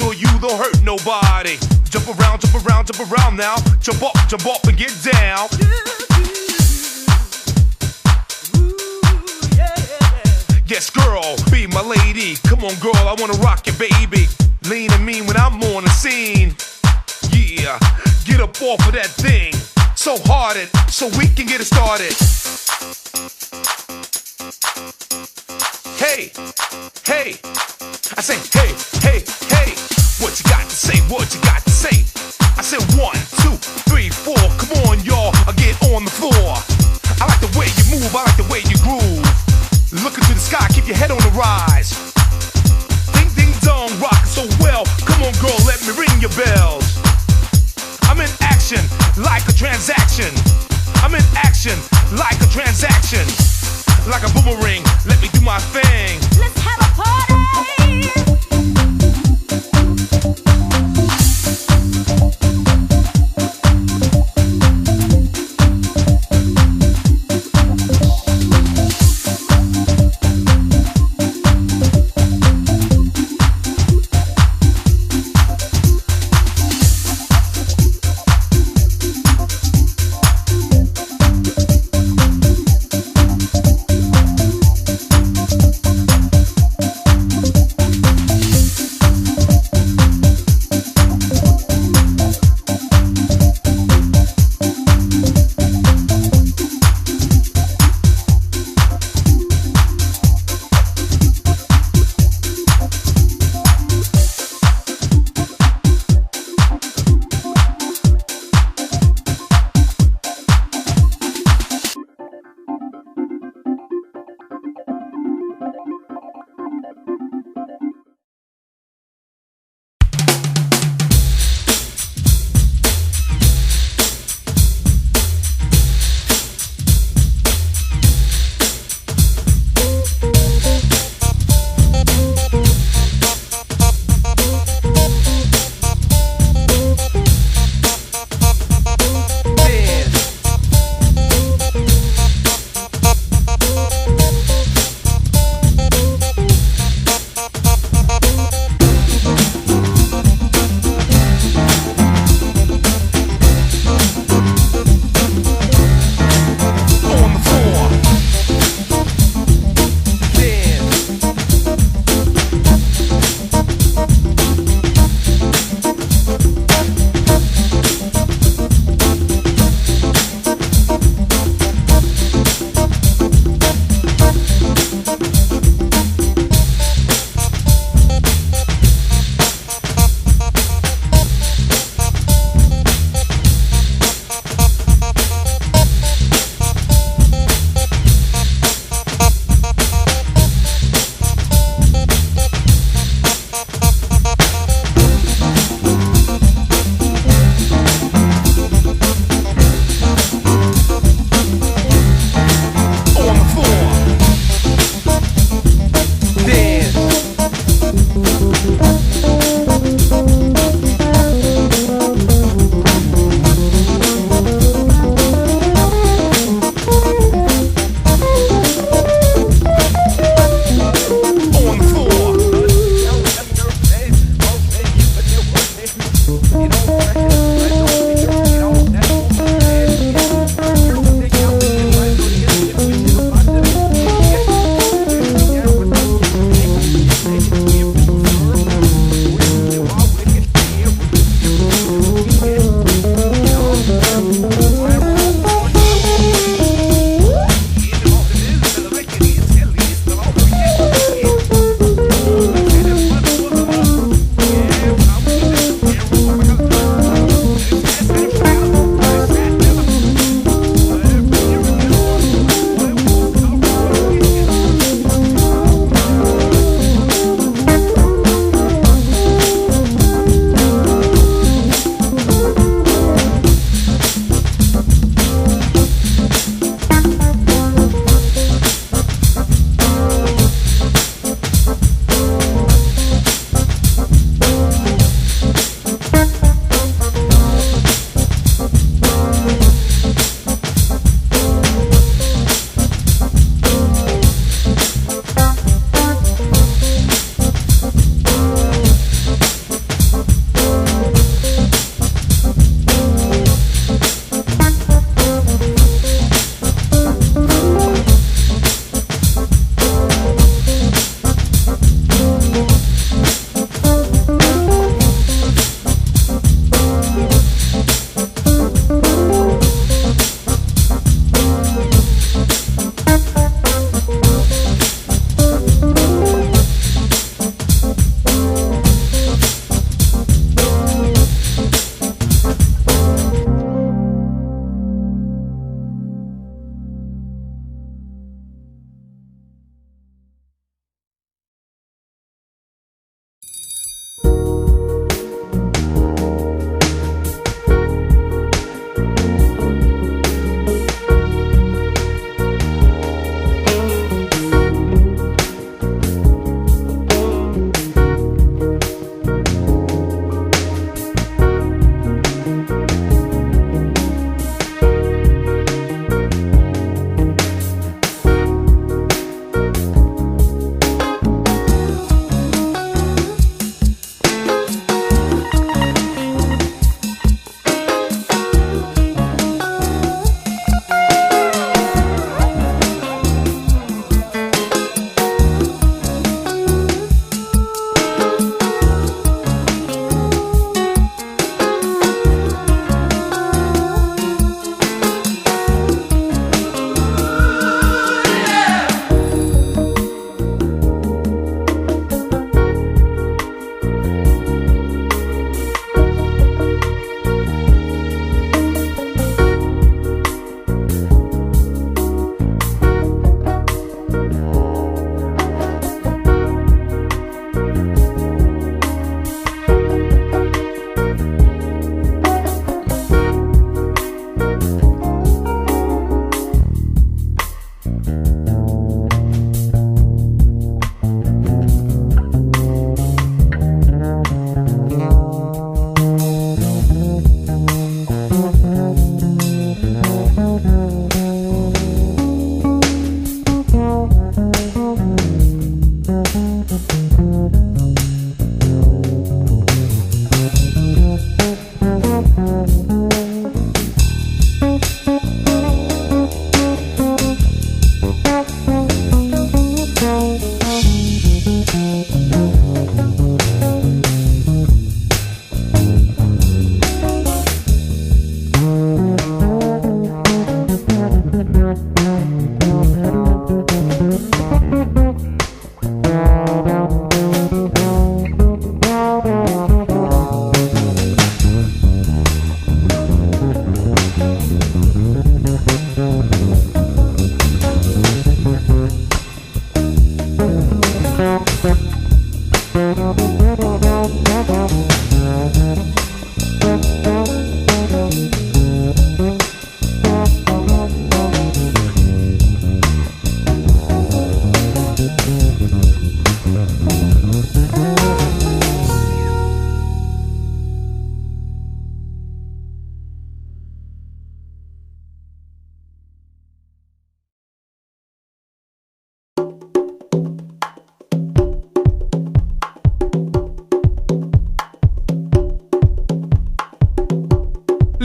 sure you don't hurt nobody. Jump around, jump around, jump around now. Jump up and get down. Yes, girl, be my lady. Come on, girl, I wanna rock you, baby. Lean and mean when I'm on the scene. Yeah, get up off of that thing. So hard so we can get it started. Hey, hey, I say, hey, hey, hey. What you got to say? What you got to say? I said 1, 2, 3, 4. Come on, y'all, I get on the floor. I like the way you move, I like the way you groove. Looking to the sky, keep your head on the rise. Ding, ding, dong, rockin' so well. Come on, girl, let me ring your bells. I'm in action, like a transaction. I'm in action, like a transaction. Like a boomerang, let me do my thing. Let's have a party!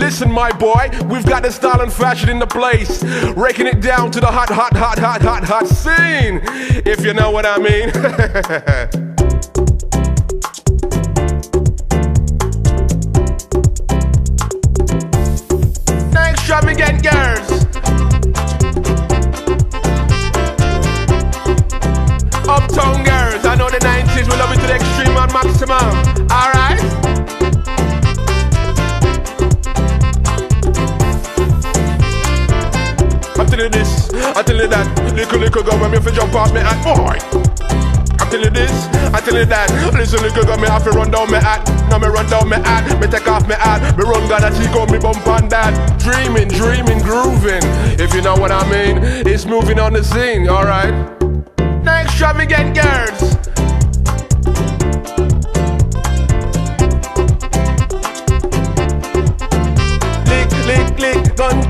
Listen, my boy, we've got the style and fashion in the place, raking it down to the hot scene, if you know what I mean. Extravagant girls, uptown girls. I know the 90s, we love it to the extreme and maximum. Alright? I'm telling you this, I'm telling you that. Little girl, when me have to jump off me hat, boy. I'm telling you this, I'm telling you that. Listen, little girl, me have to run down me hat. Now me run down me hat, me take off me hat. Me run Ghana, she got me bump on that. Dreaming, grooving. If you know what I mean, it's moving on the scene, alright? The extravagant girls. Lick, gun.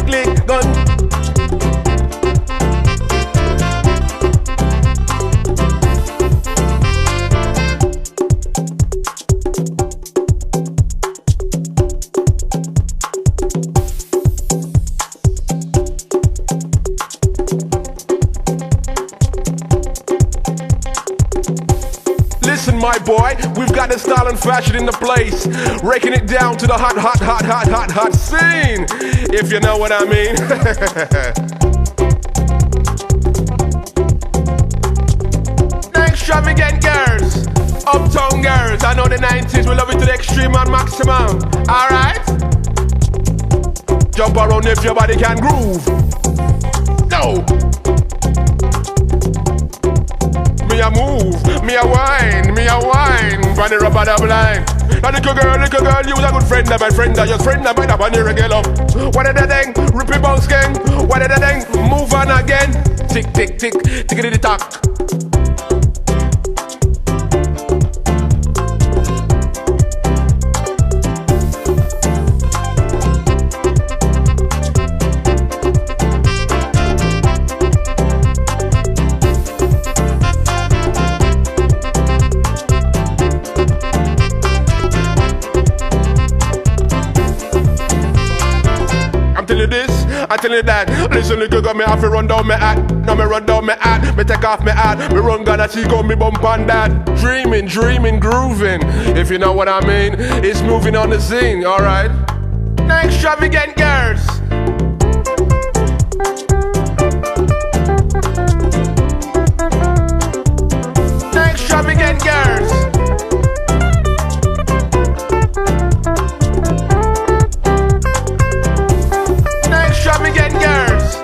Lick, gun. Listen, my boy, we've got the style and fashion in the place, raking it down to the hot scene, if you know what I mean. Extravagant girls, uptown girls. I know the 90s, we love it to the extreme and maximum. Alright? Jump around if your body can groove. No! Me a move, me a wine, Bunny rubber double line. Now little girl, you was a good friend of my friend, your friend of mine, bunny regular. What did the thing? Rip it bounce gang. What did the thing? Move on again. Tick, tickety tock. I tell you that. Listen, little girl, me have to run down me hat. Now me run down me hat, me take off me hat. Me run Ghana, she got me bump on that. Dreaming, grooving. If you know what I mean, it's moving on the scene, alright? The extravagant girls. The extravagant girls. Extravagant girls.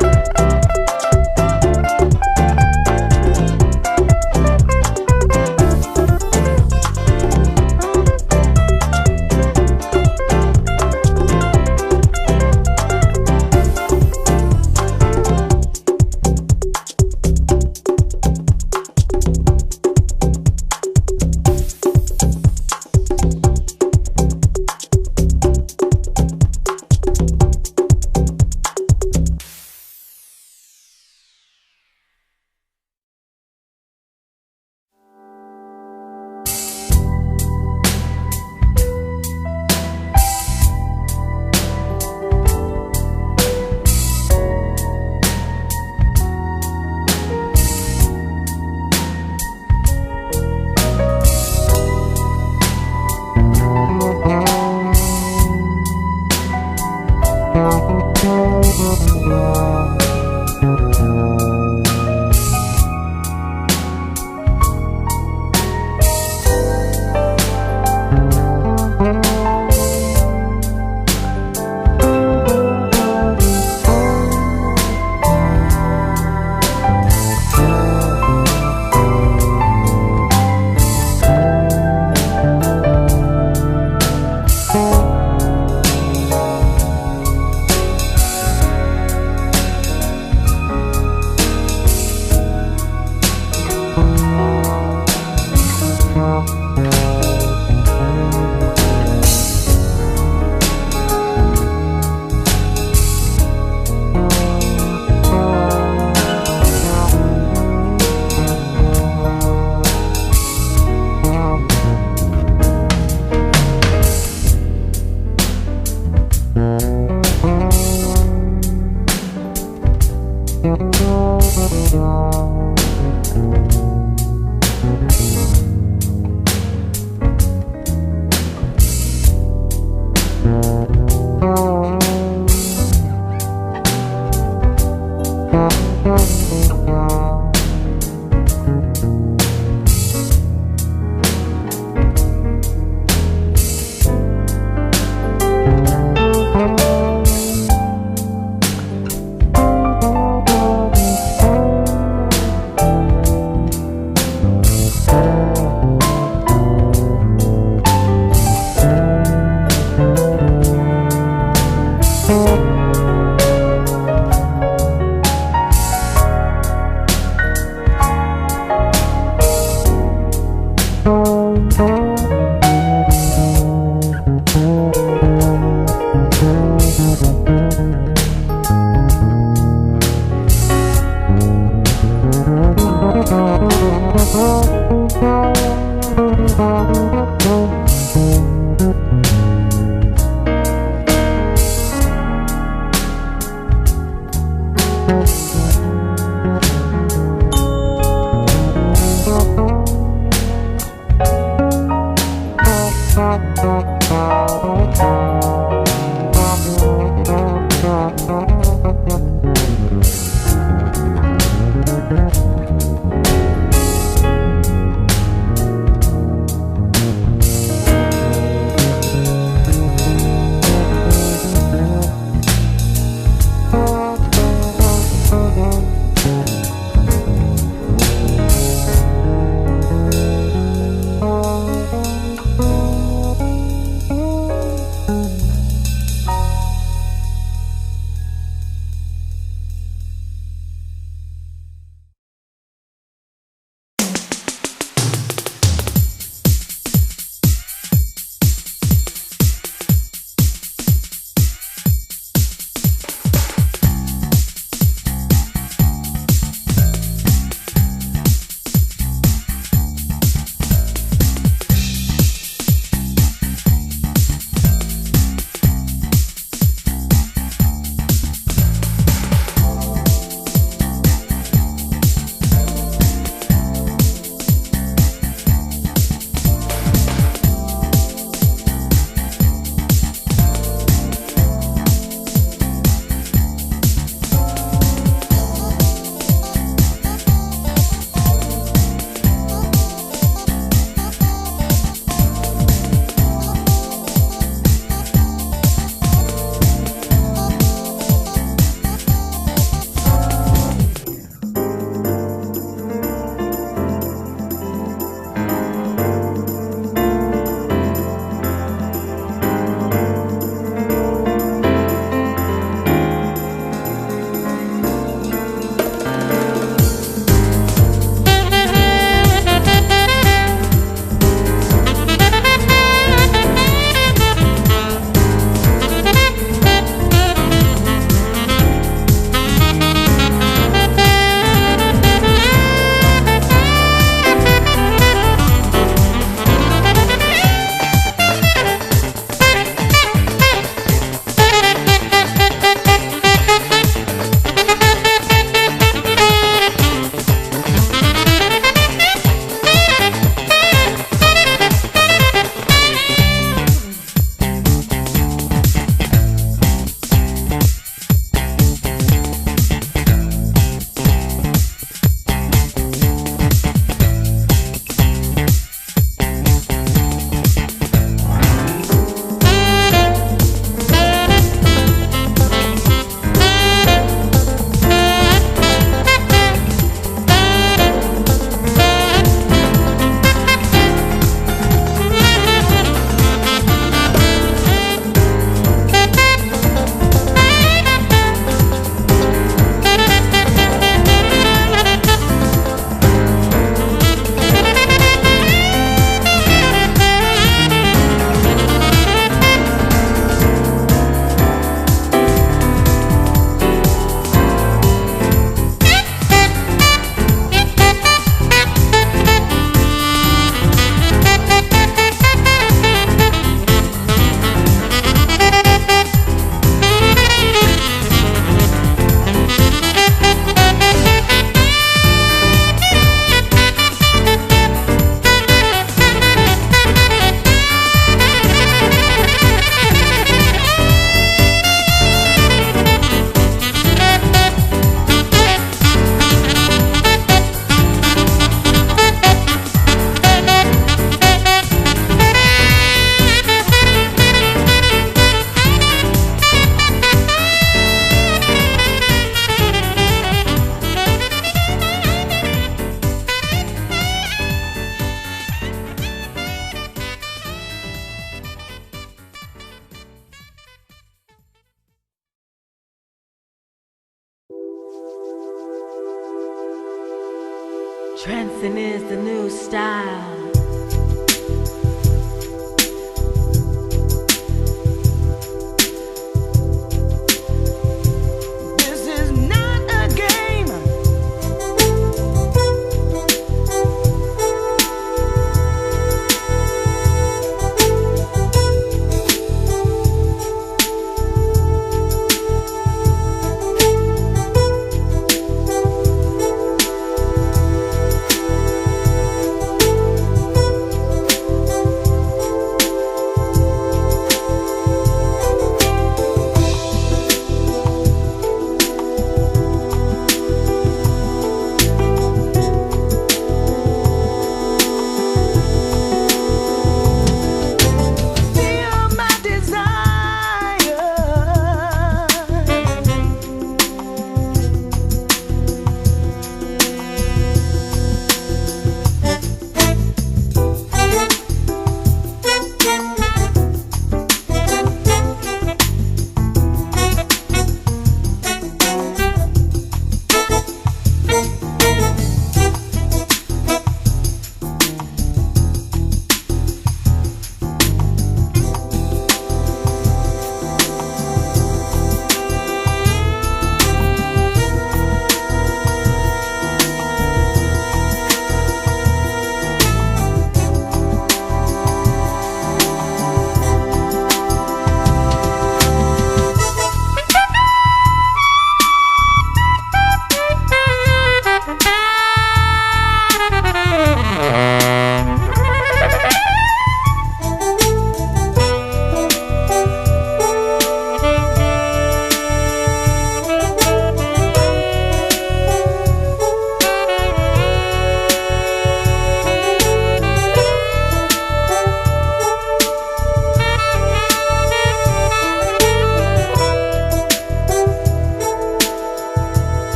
Trancing is the new style.